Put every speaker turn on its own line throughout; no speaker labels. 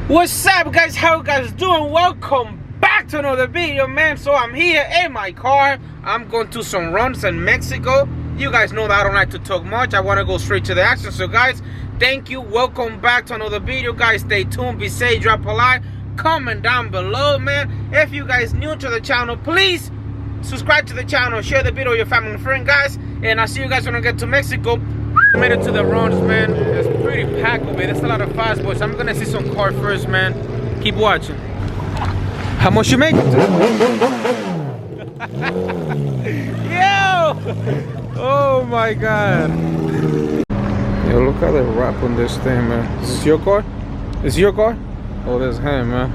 What's up, guys? How you guys doing? Welcome back to another video, man. So I'm here in my car. I'm going to some runs in Mexico. You guys know that I don't like to talk much. I want to go straight to the action. So guys, thank you. Welcome back to another video, guys. Stay tuned, be safe, drop a like, comment down below, man. If you guys new to the channel, please subscribe to the channel, share the video with your family and friend, guys. And I'll see you guys when I get to Mexico. I made it to the runs, man. It's pretty packed over here. There's a lot of fast boys. I'm gonna see some car first, man. Keep watching. How much you make? Yo! Oh my god. Yo, look how they wrap on this thing, man. Is this your car? Is your car? Oh, that's him, man.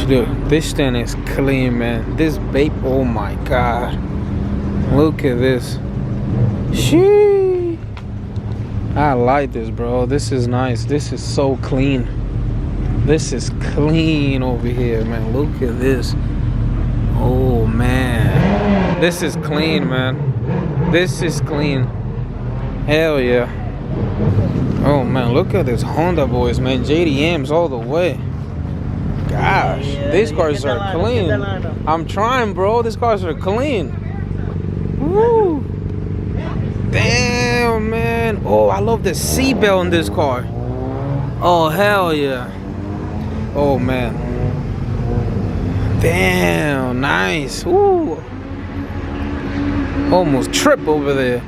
Dude, this thing is clean, man. This vape, oh my god. Look at this. Sheesh. I like this, bro. This is nice. This is so clean. This is clean over here, man. Look at this. Oh, man. This is clean, man. This is clean. Hell yeah. Oh, man. Look at this Honda, boys, man. JDMs all the way. Gosh. These cars are clean. I'm trying, bro. These cars are clean. Woo. Damn, man. Oh, I love the seatbelt in this car. Oh, hell yeah. Oh, man. Damn, nice. Woo. Almost trip over there.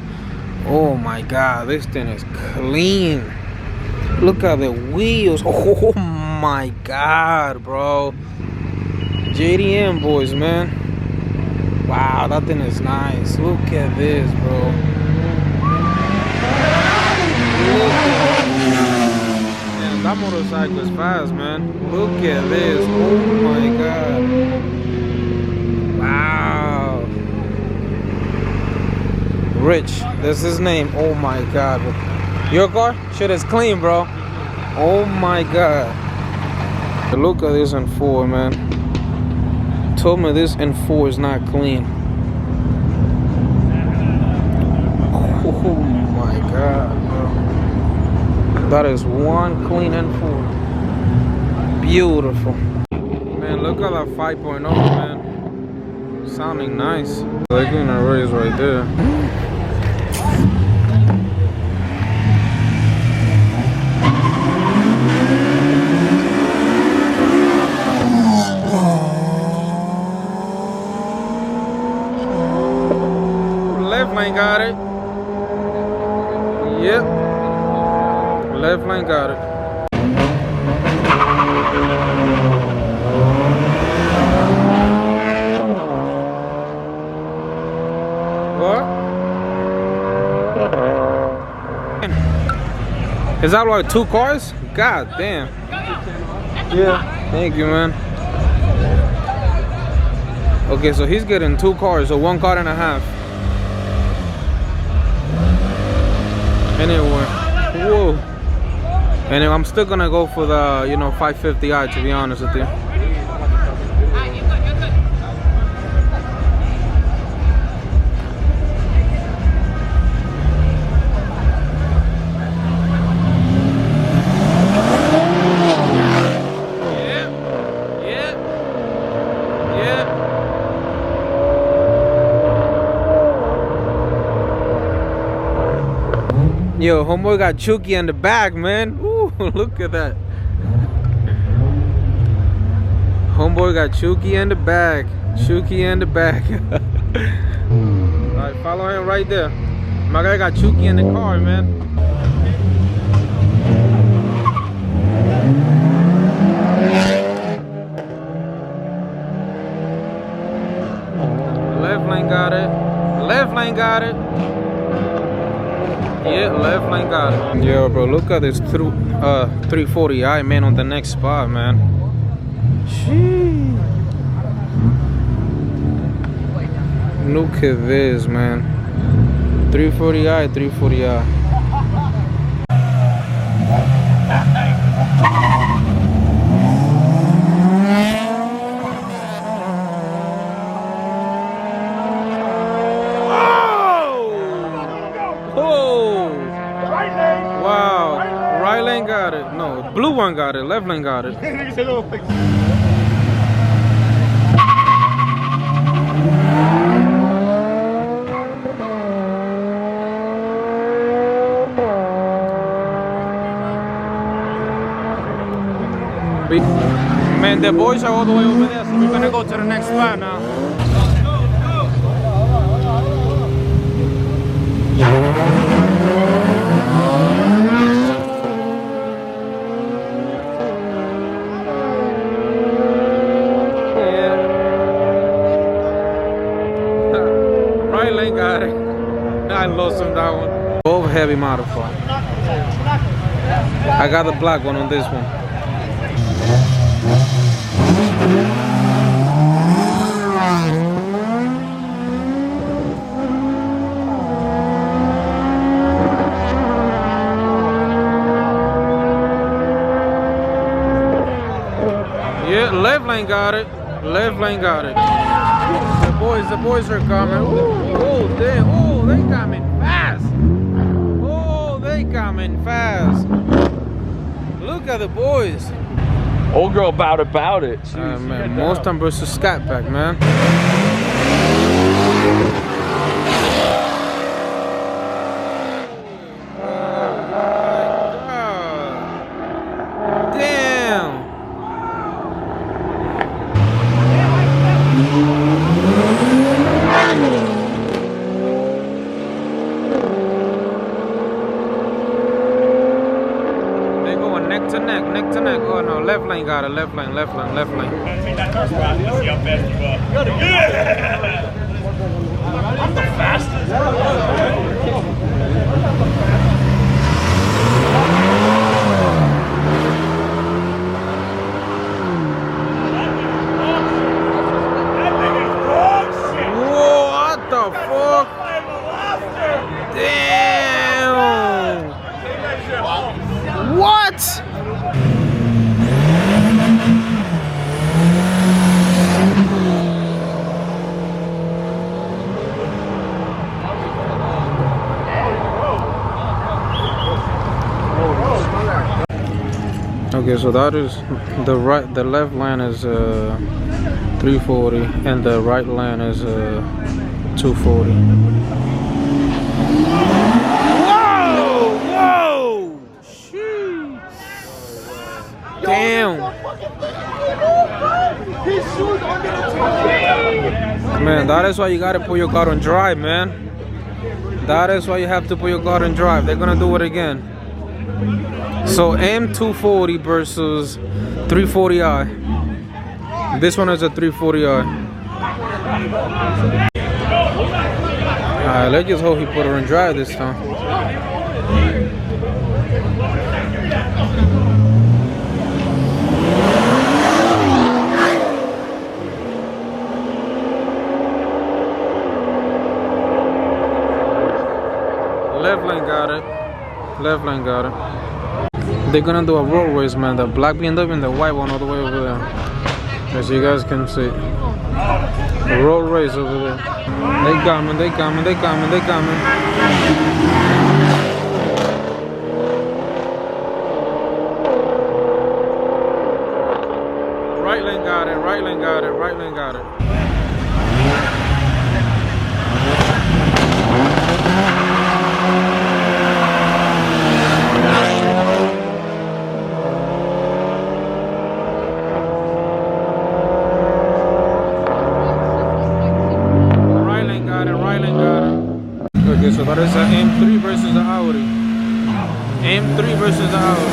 Oh, my God. This thing is clean. Look at the wheels. Oh, my God, bro. JDM, boys, man. Wow, that thing is nice. Look at this, bro. Man, that motorcycle is fast, man. Look at this. Oh my god. Wow. Rich, that's his name. Oh my god. Your car? Shit is clean, bro. Oh my god. Look at this N4, man. Told me this N4 is not clean. Oh my god, bro. That is one clean N4. Beautiful. Man, look at that 5.0, man. Sounding nice. They're getting a raise right there. Left lane got it. Yep. Left lane got it. What? Is that like 2 cars? God damn. Yeah. Thank you, man. Okay, so he's getting 2 cars, so 1 car and a half. Anyway, whoa. Anyway, I'm still gonna go for the, 550i, to be honest with you. Yo, homeboy got Chucky in the back, man. Ooh, look at that. Homeboy got Chucky in the back. Chucky in the back. Alright, follow him right there. My guy got Chucky in the car, man. Left lane got it. Left lane got it. Yeah, left lane got it. Yo, bro, look at this 340i, man, on the next spot, man. Sheesh. Look at this, man. 340i, 340i. Wow, right lane got it. No, blue one one got it. Left lane got it. Man, the boys are all the way over there, so we're gonna go to the next spot now. Right lane got it. I lost him that one. Both heavy modified. I got the black one on this one. Yeah, left lane got it. Left lane got it. The boys are coming. Oh, they coming fast. Oh, they coming fast. Look at the boys.
Old girl about it.
Man, Mustang versus Scatpack, man. Neck to neck. Oh no, left lane got it. Left lane.
Take that car spot. Let's see how fast you go. Yeah! I'm the fastest.
Whoa, what the fuck? Damn! What? Okay, so that is the left lane is 340 and the right lane is 240. Whoa! Jeez. Damn! Man, that is why you gotta put your car on drive, man. That is why you have to put your car on drive. They're gonna do it again. So M240 versus 340i. This one is a 340i. Alright, let's just hope he put her in drive this time. Left lane got it. Left lane got it. They're gonna do a road race, man. The black BMW and the white one all the way over there. As you guys can see. A road race over there. They coming. Right lane got it. Okay, so that is an M3 versus the Audi. M3 versus the Audi.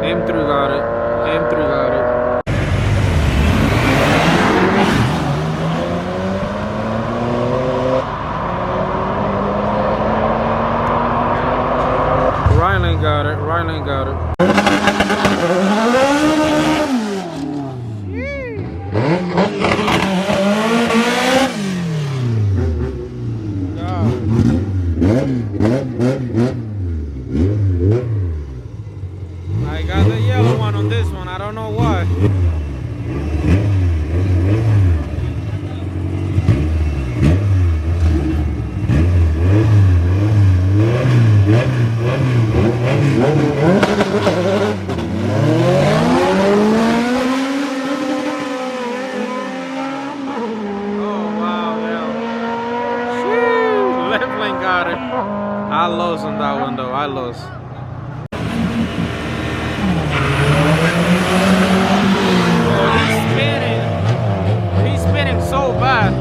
M3 got it. Right lane got it. I got the yellow one on this one. I don't know why. lane got it. I lost on that one though. I lost. Oh, he's spinning so bad.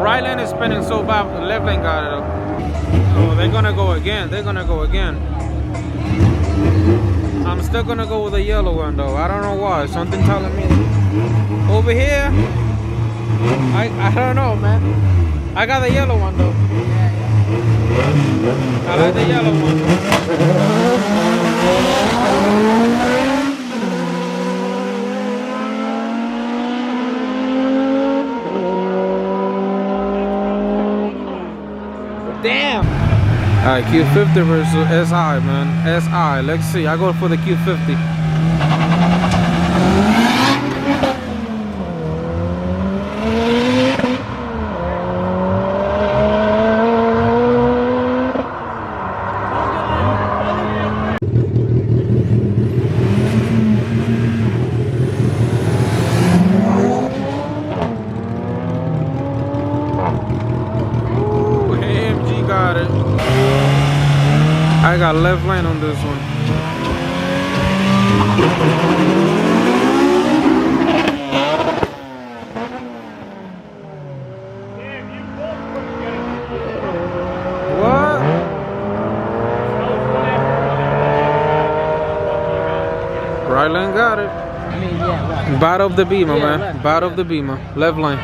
Right lane is spinning so bad. The left lane got it though. Oh, they're gonna go again. They're gonna go again. I'm still gonna go with the yellow one though. I don't know why. Something telling me over here. I don't know, man. I got the yellow one though. I like the yellow one. Damn. Alright, Q50 versus SI, man. SI. Let's see. I go for the Q50. I got left lane on this one. What? Right lane got it. Bottom of the beamer, man. Bottom of the beamer. Left lane.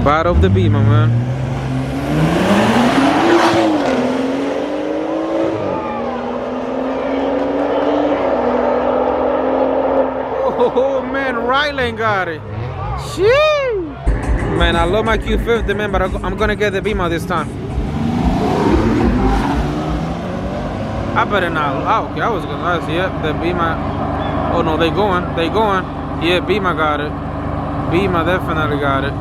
Bottom of the beamer, man. Oh man, right lane got it. Shee. Man, I love my Q50, man, but I'm gonna get the beamer this time. I better not. Oh, okay, I was gonna ask. Yep, the beamer. Oh no, they going. Yeah, beamer got it. Beamer definitely got it.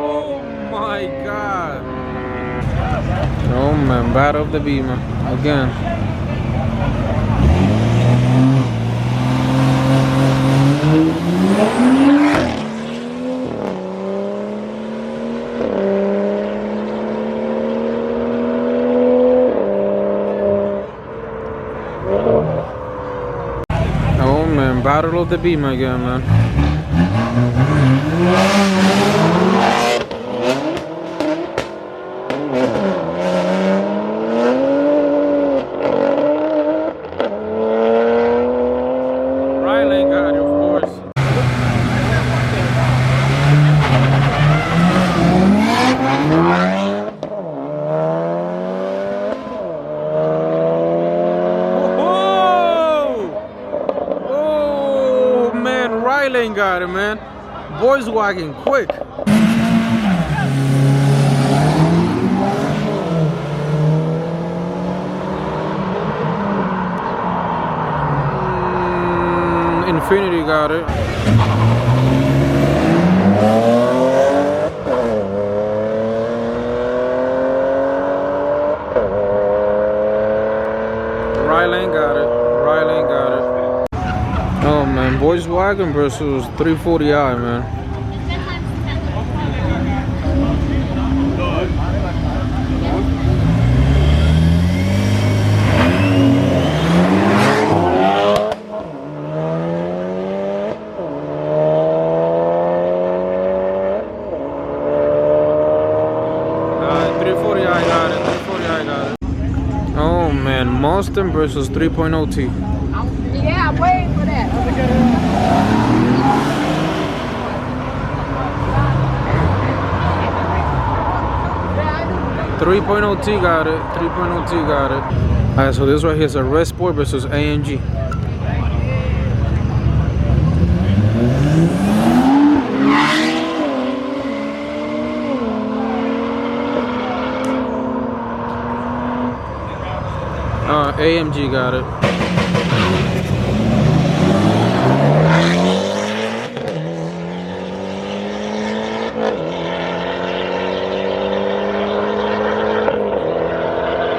Oh my God. Oh man, battle of the beamer again. Battle of the beamer again, man. Right lane got it, of course. Lane got it, man. Boys walking quick. Infinity got it. Right lane got it. Right lane got it. Oh man, Volkswagen versus 340i, man. Oh man, Mustang versus 3.0T.
Yeah, I'm waiting for that.
3.0T got it. 3.0T got it. Alright, so this right here is a Red Sport versus AMG. AMG got it.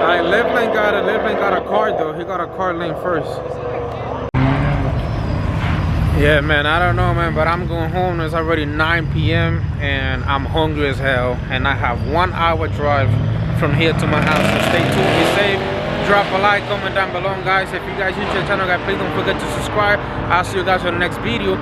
Alright, left lane got it. Left lane got a car though. He got a car lane first. Yeah, man, I don't know, man, but I'm going home. It's already 9 p.m. and I'm hungry as hell. And I have 1 hour drive from here to my house. So stay tuned, be safe. Drop a like, comment down below, guys. If you guys use your channel, guys, please don't forget to subscribe. I'll see you guys on the next video.